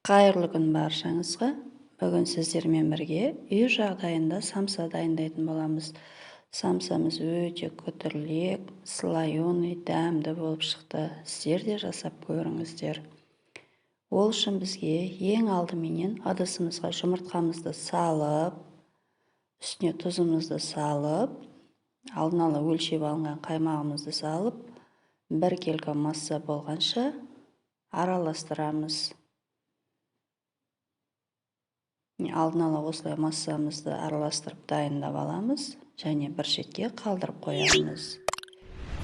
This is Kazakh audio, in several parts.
Қайырлы күн баршаңызға. Бүгін сіздермен бірге үй жағдайында самса дайындайтын боламыз. Самсамыз өте күтірлік, слоеный, дәмді болып шықты. Сіздер де жасап көріңіздер. Ол үшін бізге ең алдыменен ыдысымызға жұмыртқамызды салып, үстіне тұзымызды салып, алдын ала өлшеп алынған қаймағымызды салып, 1 келі масса болғанша араластырамыз. Алдын ала осылай массамызды араластырып дайындап аламыз және бір шетке қалдырып қоямыз.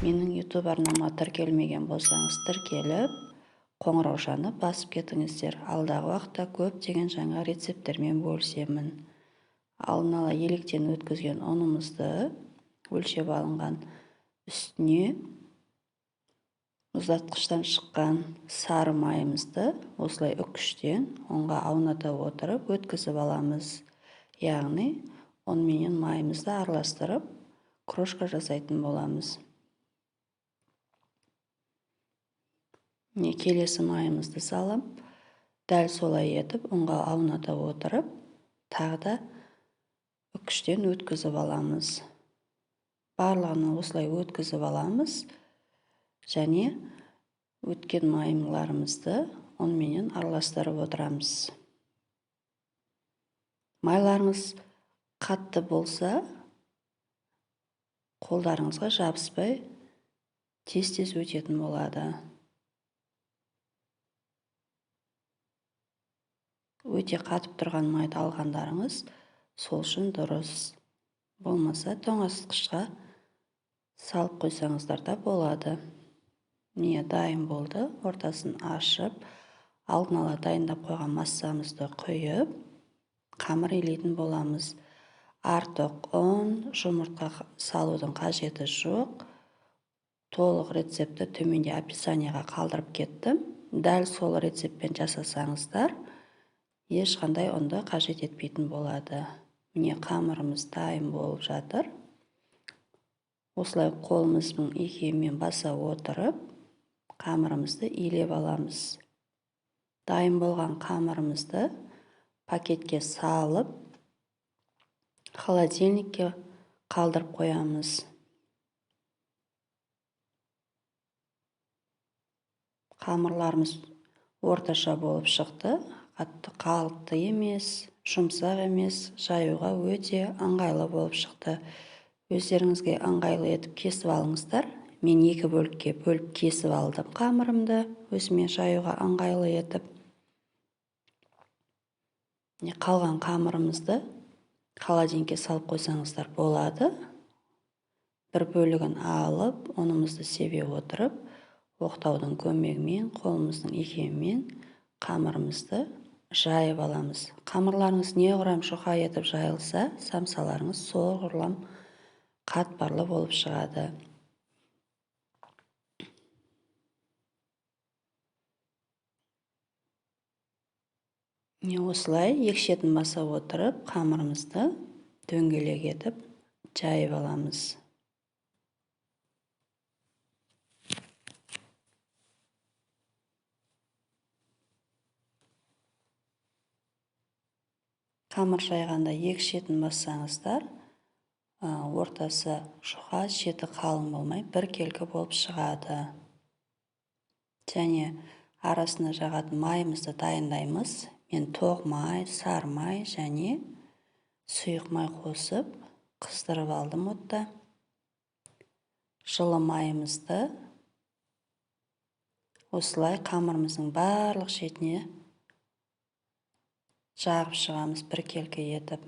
Менің YouTube арнама тіркелмеген болсаңыз тіркеліп, қоңыраушаны басып кетіңіздер. Алдағы уақытта көптеген жаңа рецепттермен бөлісемін. Алдын ала електен өткізген ұнымызды өлшеп алынған үстіне ұзатқыштан шыққан сары майымызды осылай үккіштен онға ауната отырып өткізіп аламыз. Яғни, онменен майымызды араластырып, крошка жасайтын боламыз. Келесі майымызды салып, дәл солай етіп, онға ауната отырып, тағы да үккіштен өткізіп аламыз. Барлығын осылай өткізіп аламыз. Және өткен майларымызды онменен араластырып отырамыз. Майларыңыз қатты болса, қолдарыңызға жабыспай тез-тез өтетін болады. Өте қатып тұрған майды алғандарыңыз сол үшін дұрыс. Болмаса тоңазытқышқа салып қойсаңыздар да болады. Міне дайын болды. Ортасын ашып, алдын ала дайындап қойған массамызды құйып, қамыр илейтін боламыз. Артық ұн, жұмыртқа салудың қажеті жоқ. Толық рецепті төменде описанияға қалдырып кеттім. Дәл сол рецептпен жасасаңыздар, ешқандай ұнды қажет етпейтін болады. Міне қамырымыз дайын болып жатыр. Осылай қолымыздың икемімен баса отырып, қамырымызды илеп аламыз. Дайын болған қамырымызды пакетке салып, холодильникке қалдырып қоямыз. Қамырларымыз орташа болып шықты. Қатты қалыпты емес, жұмсақ емес, жаюға өте ыңғайлы болып шықты. Өздеріңізге ыңғайлы етіп кесіп алыңыздар. Мен 2 бөлікке бөліп кесіп алдым қамырымды, өзіме жаюға ыңғайлы етіп. Қалған қамырымызды холодильникке салып қойсаңыздар болады. Бір бөлігін алып, ұнымызды себе отырып, оқтаудың көмегімен, қолымыздың икемімен қамырымызды жайып аламыз. Қамырларыңыз неғұрлым жұқа етіп жайылса, самсаларыңыз соғұрлым қатпарлы болып шығады. Осылай екі шетін баса отырып, қамырымызды дөңгелек етіп жайып аламыз. Қамыр жайғанда екі шетін бассаңыздар, ортасы жұқа, шеті қалың болмай, 1 келі болып шығады. Және арасына жағатын майымызды дайындаймыз. Мен тоқ май, сары май және сұйық май қосып, қыздырып алдым отта. Жылы майымызды осылай қамырымыздың барлық шетіне жағып шығамыз 1 келі етіп.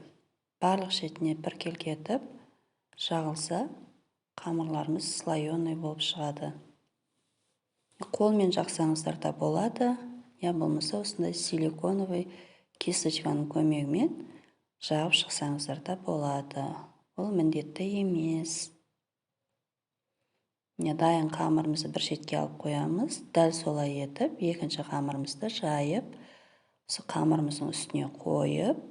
Барлық шетіне 1 келі етіп, жағылса, қамырларымыз слоеный болып шығады. Қолмен жақсаңыздар да болады, я болмаса осындай силиконовый кисточканың көмегімен жағып шықсаңыздар да болады. Ол міндетті емес. Дайын қамырымызды бір шетке алып қоямыз. Дәл солай етіп, екінші қамырымызды жайып, қамырымыздың үстіне қойып,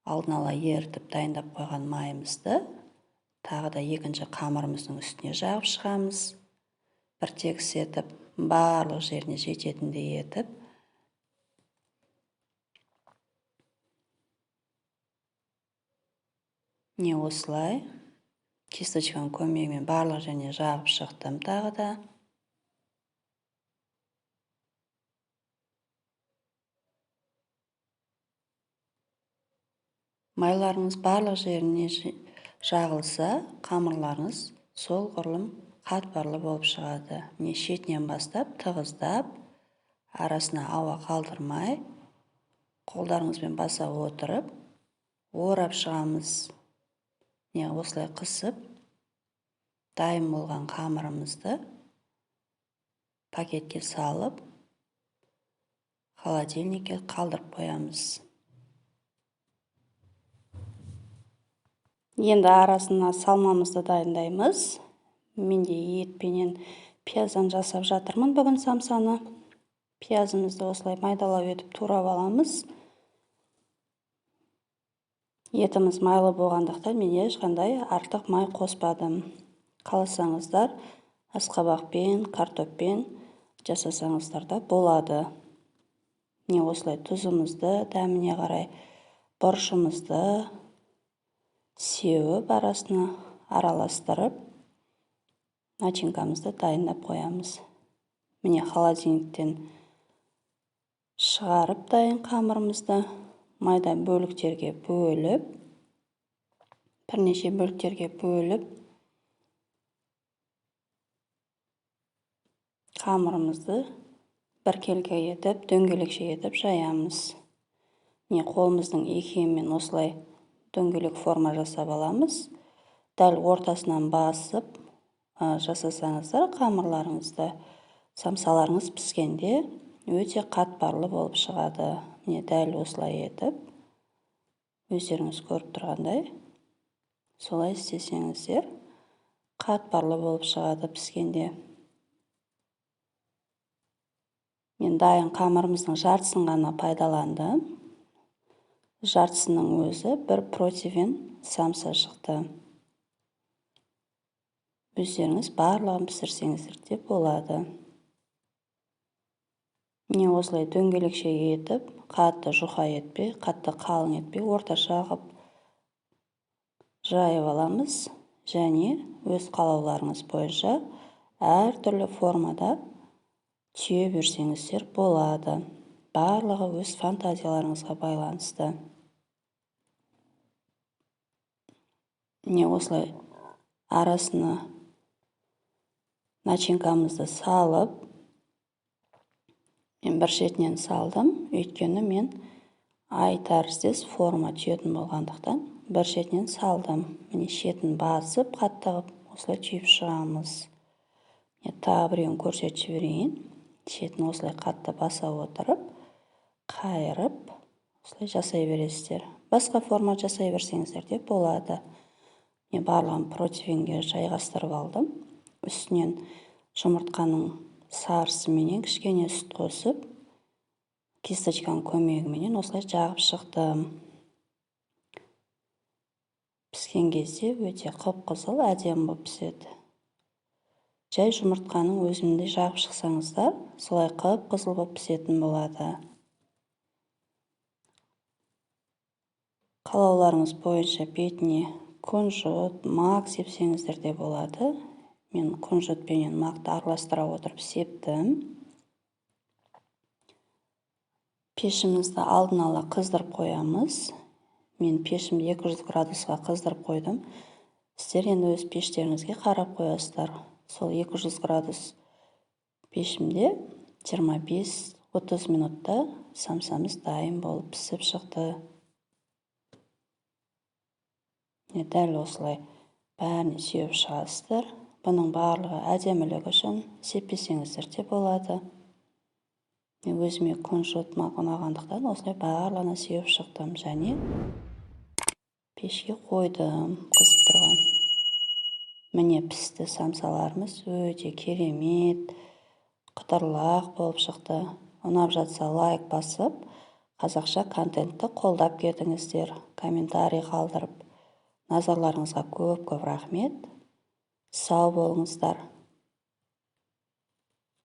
алдын ала ерітіп дайындап қойған майымызды тағы да екінші қамырымыздың үстіне жағып шығамыз. Бір тегіс етіп, барлық жеріне жететіндей етіп, Міне осылай кисточканың көмегімен барлық және жағып шықтым тағы да. Майларыңыз барлық жеріне жағылса, қамырларыңыз сол құрылым қатпарлы болып шығады. Міне шетінен бастап тығыздап, арасына ауа қалдырмай, қолдарыңызбен баса отырып, орап шығамыз. Міне осылай қысып, дайын болған қамырымызды пакетке салып, холодильникке қалдырып қоямыз. Енді арасына салмамызды дайындаймыз. Менде етпенен пияздан жасап жатырмын бүгін самсаны. Пиязымызды осылай майдалап етіп турап аламыз. Етіміз майлы болғандықтан мен ешқандай артық май қоспадым. Қаласаңыздар, асқабақпен, картоппен жасасаңыздар да болады. Міне осылай тұзымызды дәміне қарай бұрышымызды сеуіп арасына араластырып, начинкамызды дайындап қоямыз. Міне холодильниктен шығарып дайын қамырымызды майда бөліктерге бөліп, бірнеше бөліктерге бөліп, қамырымызды біркелкі етіп, дөңгелекше етіп жаямыз. Міне қолымыздың екеуімен осылай дөңгелек форма жасап аламыз. Дәл ортасынан басып жасасаңыздар қамырларыңызды, самсаларыңыз піскенде өте қатпарлы болып шығады. Міне дәл осылай етіп, өздеріңіз көріп тұрғандай, солай істесеңіздер қатпарлы болып шығады піскенде. Мен дайын қамырымыздың жартысын ғана пайдаландым. Жартысының өзі бір противен самса шықты. Өздеріңіз барлығын пісірсеңіздер де болады. Міне осылай дөңгелекше етіп, қатты жұқа етпей, қатты қалың етпей, орташа қылып жайып аламыз. Және өз қалауларыңыз бойынша әртүрлі формада түйе берсеңіздер болады. Барлығы өз фантазияларыңызға байланысты. Міне осылай арасына начинкамызды салып, мен бір шетінен салдым, өйткені мен тәріздес форма түйетін болғандықтан бір шетінен салдым. Міне шетін басып, қаттығып, осылай түйіп шығамыз. Тағы біреуін көрсетіп жіберейін. Шетін осылай қатты баса отырып, қайырып, осылай жасай бересіздер. Басқа форма жасай берсеңіздер де болады. Мен барлығын противенге жайғастырып алдым. Үстінен жұмыртқаның сарысыменен кішкене сүт қосып, кисточканың көмегіменен осылай жағып шықтым. Піскен кезде өте қып-қызыл, әдемі болып піседі. Жай жұмыртқаның өзінде жағып шықсаңыздар, солай қып-қызыл болып пісетін болады. Қалауларыңыз бойынша бетіне күнжіт, мак сепсеңіздер де болады. Мен күнжітпенен макты араластыра отырып септім. Пешімізді алдын ала қыздырып қоямыз. Мен пешімді 200 градусқа қыздырып қойдым. Сіздер енді өз пештеріңізге қарап қоясыздар. Сол 200 градус пешімде 25-30 минутта самсамыз дайын болып пісіп шықты. Дәл осылай бәріне сеуіп шығасыздар. Бұның барлығы әдемілігі үшін сеппесеңіздер де болады. Мен өзіме күнжіт мак ұнағандықтан осылай барлығына сеуіп шықтым және пешке қойдым қызып тұрған. Міне пісті самсаларымыз өте керемет, қытырлақ болып шықты. Ұнап жатса лайк басып, қазақша контентті қолдап кетіңіздер, комментарий қалдырып. Назарларыңызға көп рахмет. Сау болыңыздар.